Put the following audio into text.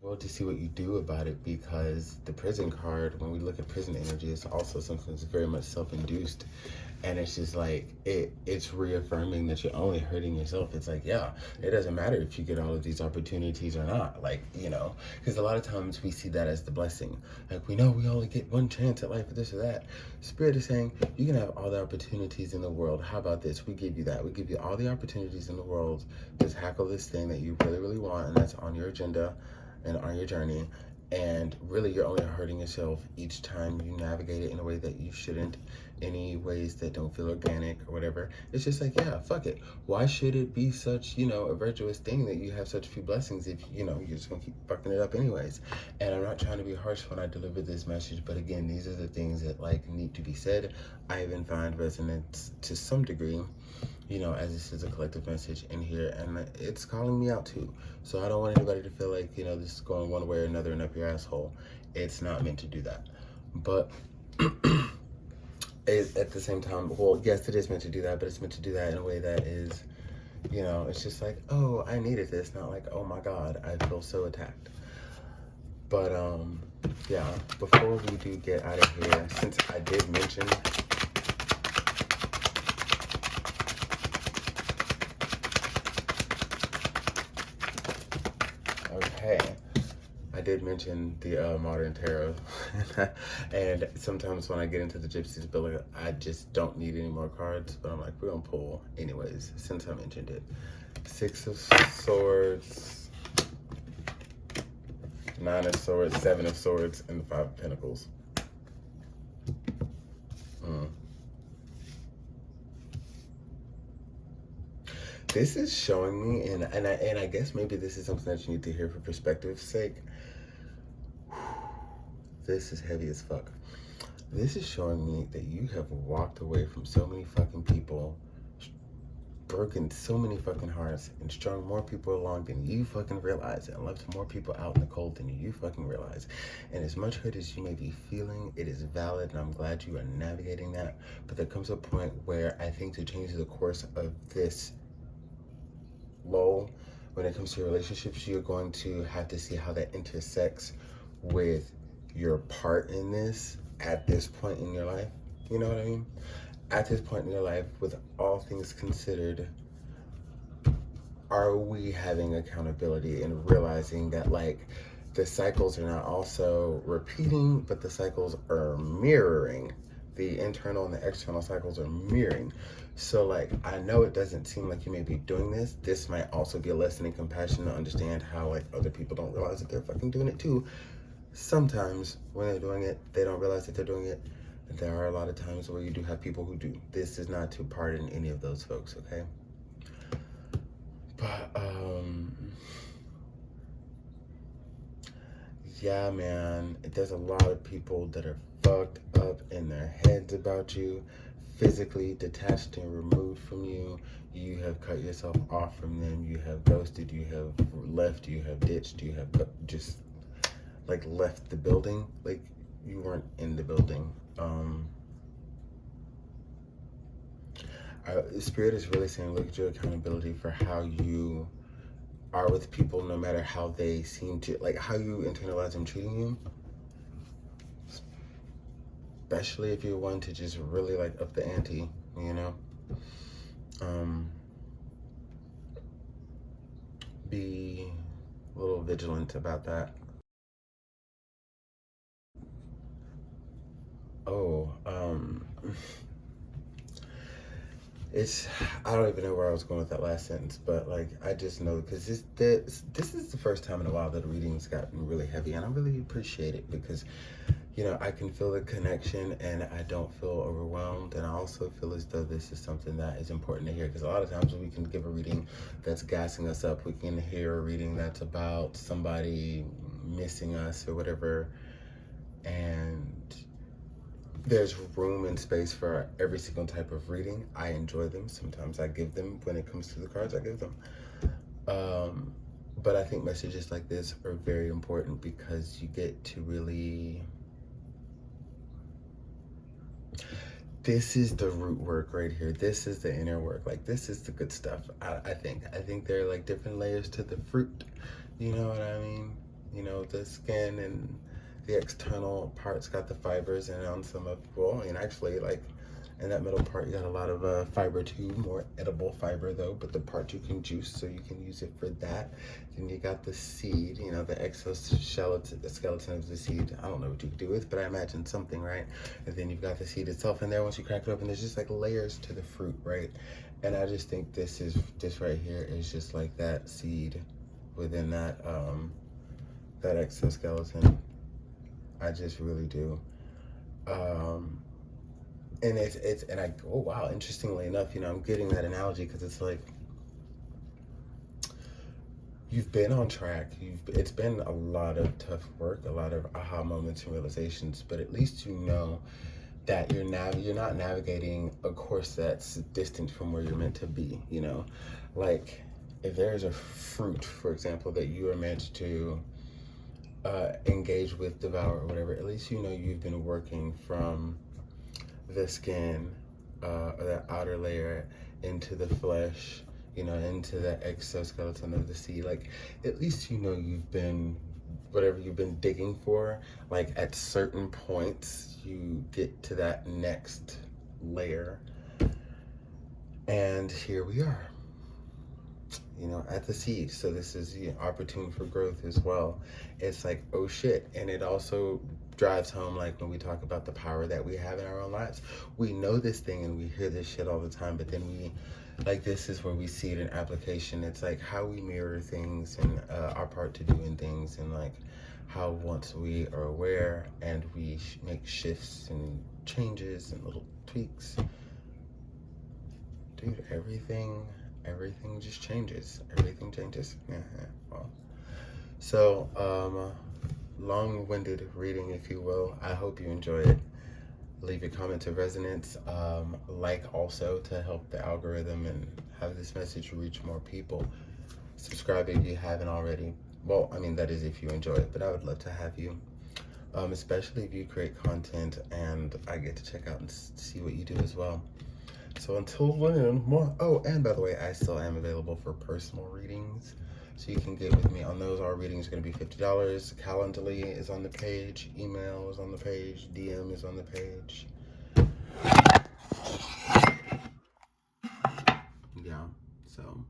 Well, to see what you do about it, because the prison card, when we look at prison energy, it's also something that's very much self-induced. And it's just like it's reaffirming that you're only hurting yourself. It's like, yeah, it doesn't matter if you get all of these opportunities or not, like, because a lot of times we see that as the blessing. Like, we know we only get one chance at life, or this or that. Spirit is saying you can have all the opportunities in the world. How about this? We give you that. We give you all the opportunities in the world to tackle this thing that you really, really want, and that's on your agenda and on your journey. And really, you're only hurting yourself each time you navigate it in a way that you shouldn't, any ways that don't feel organic or whatever. It's just like, yeah, fuck it. Why should it be such, a virtuous thing that you have such few blessings if, you're just gonna keep fucking it up anyways? And I'm not trying to be harsh when I deliver this message, but again, these are the things that like need to be said. I even find resonance to some degree, as this is a collective message in here, and it's calling me out too. So I don't want anybody to feel like, this is going one way or another and up your asshole. It's not meant to do that. But at the same time, well, yes, it is meant to do that, but it's meant to do that in a way that is, it's just like, oh, I needed this, not like, oh my God, I feel so attacked. But, yeah, before we do get out of here, since I did mention, okay, I did mention the modern tarot, and sometimes when I get into the Gypsy's ability, I just don't need any more cards, but I'm like, we're gonna pull anyways, since I mentioned it. 6 of Swords, 9 of Swords, 7 of Swords, and the 5 of Pentacles. This is showing me, and I guess maybe this is something that you need to hear for perspective's sake. This is heavy as fuck. This is showing me that you have walked away from so many fucking people, broken so many fucking hearts, and strung more people along than you fucking realize, and left more people out in the cold than you fucking realize. And as much hurt as you may be feeling, it is valid, and I'm glad you are navigating that. But there comes a point where I think to change the course of this lull, when it comes to your relationships, you're going to have to see how that intersects with your part in this at this point in your life. You know what I mean? At this point in your life, with all things considered, are we having accountability and realizing that like the cycles are not also repeating, but the cycles are mirroring? The internal and the external cycles are mirroring. So like, I know it doesn't seem like you may be doing this. This might also be a lesson in compassion to understand how like other people don't realize that they're fucking doing it too. Sometimes when they're doing it, they don't realize that they're doing it. There are a lot of times where you do have people who do. This is not to pardon any of those folks, okay? But, yeah, man, there's a lot of people that are fucked up in their heads about you, physically detached and removed from you. You have cut yourself off from them. You have ghosted. You have left. You have ditched. You have just like left the building. Like you weren't in the building. Spirit is really saying, look at your accountability for how you are with people, no matter how they seem to, like how you internalize them treating you. Especially if you're one to just really like up the ante, Be a little vigilant about that. Oh, I don't even know where I was going with that last sentence, but like, I just know, because this is the first time in a while that reading's gotten really heavy, and I really appreciate it because, I can feel the connection and I don't feel overwhelmed, and I also feel as though this is something that is important to hear, because a lot of times when we can give a reading that's gassing us up, we can hear a reading that's about somebody missing us or whatever, and there's room and space for every single type of reading. I enjoy them. Sometimes I give them, when it comes to the cards, I give them. But I think messages like this are very important because you get to really, this is the root work right here. This is the inner work. Like, this is the good stuff. I think there are like different layers to the fruit. You know what I mean? you know, the skin and the external parts got the fibers, and on some of, well, and actually, like, in that middle part, you got a lot of fiber too, more edible fiber though, but the part you can juice, so you can use it for that. Then you got the seed, you know, the exoskeleton, the skeleton of the seed. I don't know what you could do with, but I imagine something, right? And then you've got the seed itself in there. Once you crack it open, there's just like layers to the fruit, right? And I just think this right here is just like that seed within that exoskeleton. I just really do. Um, and oh wow, interestingly enough, you know, I'm getting that analogy because it's like you've been on track. It's been a lot of tough work, a lot of aha moments and realizations, but at least you know that you're not navigating a course that's distant from where you're meant to be, you know? Like if there's a fruit, for example, that you are meant to engage with, devour, or whatever, at least you know you've been working from the skin, or that outer layer, into the flesh, you know, into the exoskeleton of the seed. Like, at least you know you've been, whatever you've been digging for, like at certain points, you get to that next layer. And here we are, you know, at the seed. So this is the opportunity for growth as well. It's like, oh shit. And it also drives home, like when we talk about the power that we have in our own lives. We know this thing and we hear this shit all the time, but then like, this is where we see it in application. It's like how we mirror things and our part to doing things, and like how once we are aware and we make shifts and changes and little tweaks, dude, everything just changes. Everything changes. Yeah. Well, so long-winded reading, if you will. I hope you enjoy it. Leave your comments of resonance. Like also to help the algorithm and have this message reach more people. Subscribe if you haven't already. Well, I mean, that is if you enjoy it, but I would love to have you. Especially if you create content and I get to check out and see what you do as well. So until then, more. Oh, and by the way, I still am available for personal readings. So you can get with me on those. Our readings are going to be $50. Calendly is on the page. Email is on the page. DM is on the page. Yeah, so